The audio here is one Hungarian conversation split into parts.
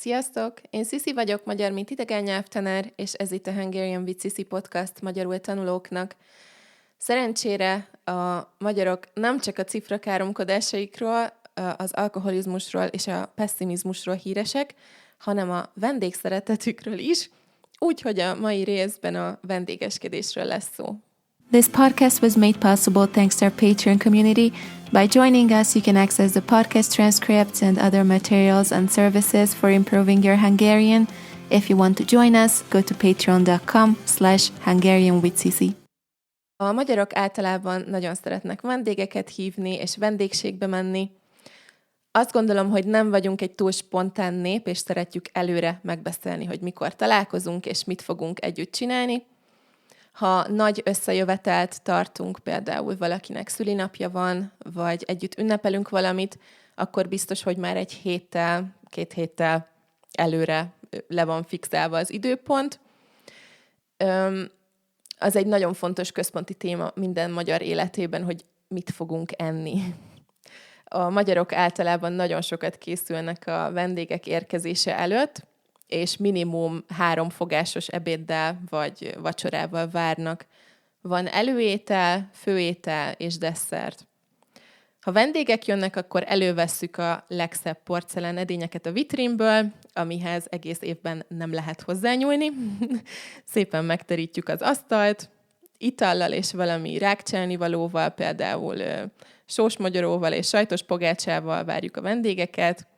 Sziasztok! Én Sziszi vagyok, magyar mint idegen nyelvtanár, és ez itt a Hungarian with Sissi podcast magyarul tanulóknak. Szerencsére a magyarok nem csak a cifra káromkodásaikról, az alkoholizmusról és a pessimizmusról híresek, hanem a vendégszeretetükről is, úgyhogy a mai részben a vendégeskedésről lesz szó. This podcast was made possible thanks to our Patreon community. By joining us, you can access the podcast transcripts and other materials and services for improving your Hungarian. If you want to join us, go to patreon.com/HungarianWithSisi. A magyarok általában nagyon szeretnek vendégeket hívni és vendégségbe menni. Azt gondolom, hogy nem vagyunk egy túl spontán nép, és szeretjük előre megbeszélni, hogy mikor találkozunk és mit fogunk együtt csinálni. Ha nagy összejövetelt tartunk, például valakinek szülinapja van, vagy együtt ünnepelünk valamit, akkor biztos, hogy már egy héttel, 2 héttel előre le van fixálva az időpont. Az egy nagyon fontos központi téma minden magyar életében, hogy mit fogunk enni. A magyarok általában nagyon sokat készülnek a vendégek érkezése előtt, és minimum 3 fogásos ebéddel vagy vacsorával várnak. Van előétel, főétel és desszert. Ha vendégek jönnek, akkor elővesszük a legszebb porcelán edényeket a vitrínből, amihez egész évben nem lehet hozzányúlni. Szépen megterítjük az asztalt, itallal és valami rákcsálnivalóval, például sósmagyaróval és sajtos pogácsával várjuk a vendégeket.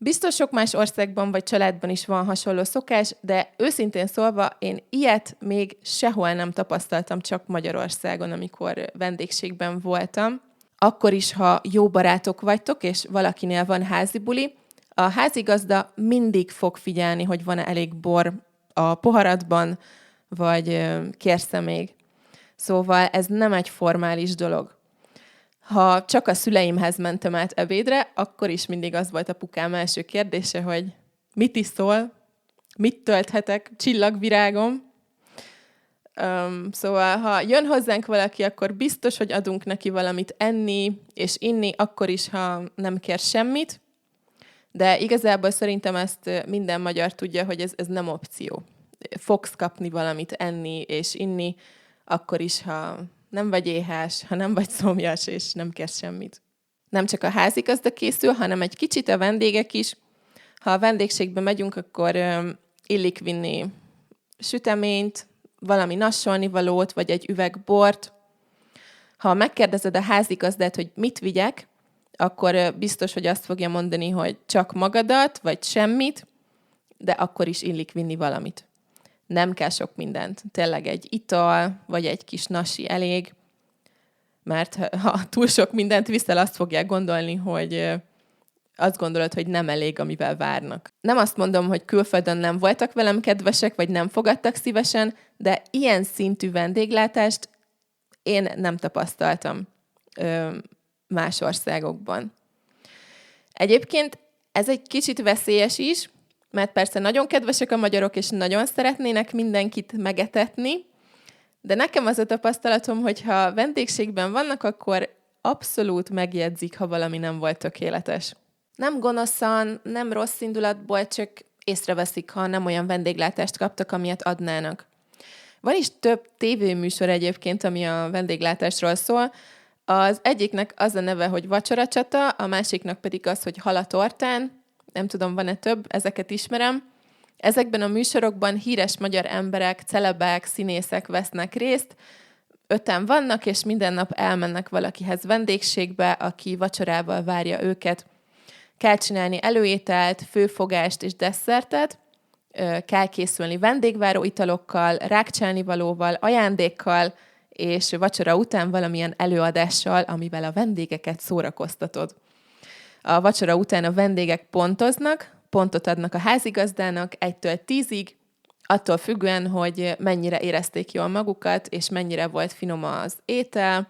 Biztos sok más országban vagy családban is van hasonló szokás, de őszintén szólva én ilyet még sehol nem tapasztaltam, csak Magyarországon, amikor vendégségben voltam. Akkor is, ha jó barátok vagytok, és valakinél van házi buli, a házigazda mindig fog figyelni, hogy van-e elég bor a poharadban, vagy kérsz-e még. Szóval ez nem egy formális dolog. Ha csak a szüleimhez mentem át ebédre, akkor is mindig az volt apukám első kérdése, hogy mit iszol, mit tölthetek, csillagvirágom. Szóval, ha jön hozzánk valaki, akkor biztos, hogy adunk neki valamit enni és inni, akkor is, ha nem kér semmit. De igazából szerintem ezt minden magyar tudja, hogy ez nem opció. Fogsz kapni valamit enni és inni, akkor is, ha nem vagy éhes, ha nem vagy szomjas, és nem kérsz semmit. Nem csak a házigazda készül, hanem egy kicsit a vendégek is. Ha a vendégségbe megyünk, akkor illik vinni süteményt, valami nassolnivalót, vagy egy üveg bort. Ha megkérdezed a házigazdát, hogy mit vigyek, akkor biztos, hogy azt fogja mondani, hogy csak magadat, vagy semmit, de akkor is illik vinni valamit. Nem kell sok mindent. Tényleg egy ital, vagy egy kis nasi elég, mert ha túl sok mindent viszel, azt fogják gondolni, hogy azt gondolod, hogy nem elég, amivel várnak. Nem azt mondom, hogy külföldön nem voltak velem kedvesek, vagy nem fogadtak szívesen, de ilyen szintű vendéglátást én nem tapasztaltam más országokban. Egyébként ez egy kicsit veszélyes is, mert persze nagyon kedvesek a magyarok, és nagyon szeretnének mindenkit megetetni, de nekem az a tapasztalatom, hogy ha vendégségben vannak, akkor abszolút megjegyzik, ha valami nem volt tökéletes. Nem gonoszan, nem rossz indulatból, csak észreveszik, ha nem olyan vendéglátást kaptak, amilyet adnának. Van is több tévéműsor egyébként, ami a vendéglátásról szól. Az egyiknek az a neve, hogy Vacsoracsata, a másiknak pedig az, hogy Hal a tortán. Nem tudom, van-e több, ezeket ismerem. Ezekben a műsorokban híres magyar emberek, celebek, színészek vesznek részt. 5 vannak, és minden nap elmennek valakihez vendégségbe, aki vacsorával várja őket. Kell csinálni előételt, főfogást és desszertet, kell készülni vendégváró italokkal, rákcsálnivalóval, ajándékkal, és vacsora után valamilyen előadással, amivel a vendégeket szórakoztatod. A vacsora után a vendégek pontoznak, pontot adnak a házigazdának 1-től 10-ig, attól függően, hogy mennyire érezték jól magukat, és mennyire volt finom az étel,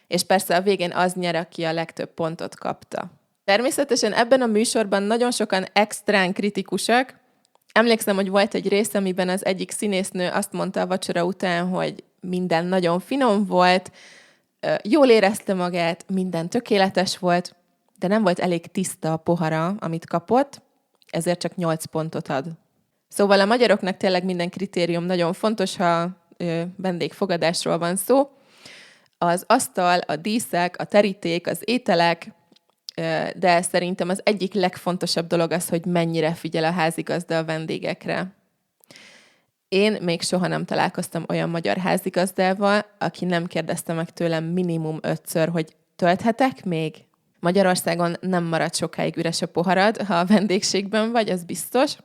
és persze a végén az nyer, aki a legtöbb pontot kapta. Természetesen ebben a műsorban nagyon sokan extrán kritikusak. Emlékszem, hogy volt egy rész, amiben az egyik színésznő azt mondta a vacsora után, hogy minden nagyon finom volt, jól érezte magát, minden tökéletes volt, de nem volt elég tiszta a pohara, amit kapott, ezért csak 8 pontot ad. Szóval a magyaroknak tényleg minden kritérium nagyon fontos, ha vendégfogadásról van szó. Az asztal, a díszek, a teríték, az ételek, de szerintem az egyik legfontosabb dolog az, hogy mennyire figyel a házigazda a vendégekre. Én még soha nem találkoztam olyan magyar házigazdával, aki nem kérdezte meg tőlem minimum 5-ször, hogy tölthetek még? Magyarországon nem marad sokáig üres a poharad, ha a vendégségben vagy, az biztos.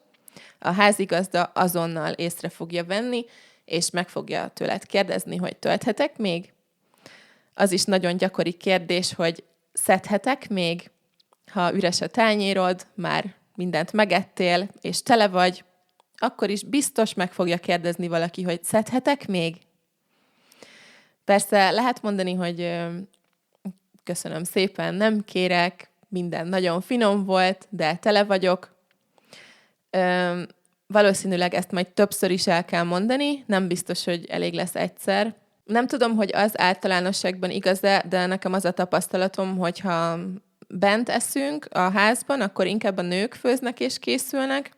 A házigazda azonnal észre fogja venni, és meg fogja tőled kérdezni, hogy tölthetek még? Az is nagyon gyakori kérdés, hogy szedhetek még? Ha üres a tányérod, már mindent megettél, és tele vagy, akkor is biztos meg fogja kérdezni valaki, hogy szedhetek még? Persze lehet mondani, hogy köszönöm szépen, nem kérek, minden nagyon finom volt, de tele vagyok. Valószínűleg ezt majd többször is el kell mondani, nem biztos, hogy elég lesz egyszer. Nem tudom, hogy az általánosságban igaz-e, de nekem az a tapasztalatom, hogyha bent eszünk a házban, akkor inkább a nők főznek és készülnek.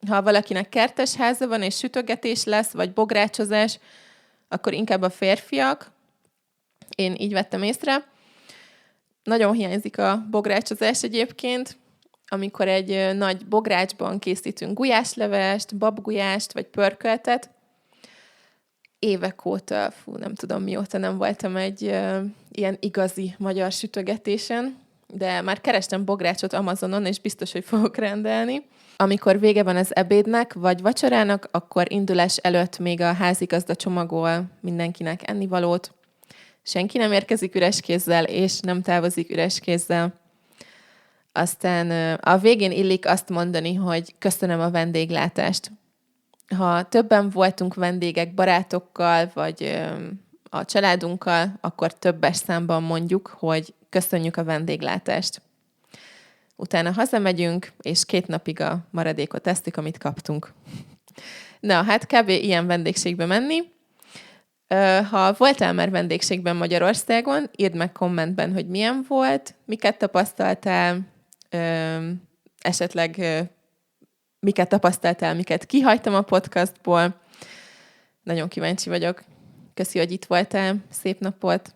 Ha valakinek kertes háza van, és sütögetés lesz, vagy bográcsozás, akkor inkább a férfiak. Én így vettem észre. Nagyon hiányzik a bográcsozás egyébként, amikor egy nagy bográcsban készítünk gulyáslevest, babgulyást, vagy pörköltet. Évek óta, nem tudom mióta nem voltam egy ilyen igazi magyar sütögetésen, de már kerestem bográcsot Amazonon, és biztos, hogy fogok rendelni. Amikor vége van az ebédnek, vagy vacsorának, akkor indulás előtt még a házigazda csomagol mindenkinek ennivalót. Senki nem érkezik üres kézzel, és nem távozik üres kézzel. Aztán a végén illik azt mondani, hogy köszönöm a vendéglátást. Ha többen voltunk vendégek barátokkal, vagy a családunkkal, akkor többes számban mondjuk, hogy köszönjük a vendéglátást. Utána hazamegyünk, és 2 napig a maradékot esztük, amit kaptunk. Na, hát kb. Ilyen vendégségbe menni. Ha voltál már vendégségben Magyarországon, írd meg kommentben, hogy milyen volt, miket tapasztaltál, esetleg miket tapasztaltál, miket kihagytam a podcastból. Nagyon kíváncsi vagyok. Köszi, hogy itt voltál. Szép napot!